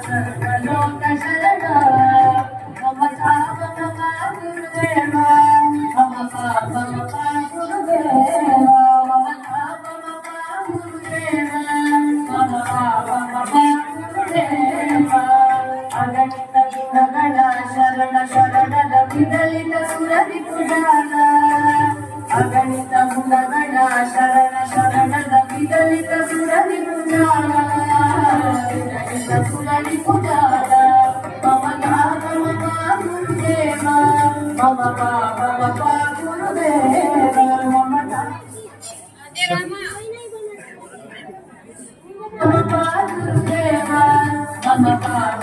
ಸರ್ವಲೋಕ ಶರಣ ಮಮ ಪಾಪ ಮಮ ಗುರುದೇವ ಮಮ ಪಾಪ ಮಮ ಗುರುದೇವ ಮಮ ಪಾಪ ಮಮ ಗುರುದೇವ ಮಮ ಪಾಪ ಮಮ ಗುರುದೇವ ಅಗಣಿತ ಗುಣಗಳ ಶರಣ ಶರಣದ ವಿದಲಿತ ಸುರದಿ ಪುಜಾನ ಅಗಣಿತ ಗುಣಗಳ ಶರಣ ಶರಣದ ವಿದಲಿತ ಸುರದಿ ಪುಜಾನ ವಿದಲಿತ ಸುರದಿ ಪುಜಾನ ಮಮ ಪಾಪ ಮಮ ಗುರುದೇವ ಮಮ ಪಾಪ ಮಮ ಗುರುದೇವ ಮಮ ಗುರುದೇವ ಮಮ ಪಾಪ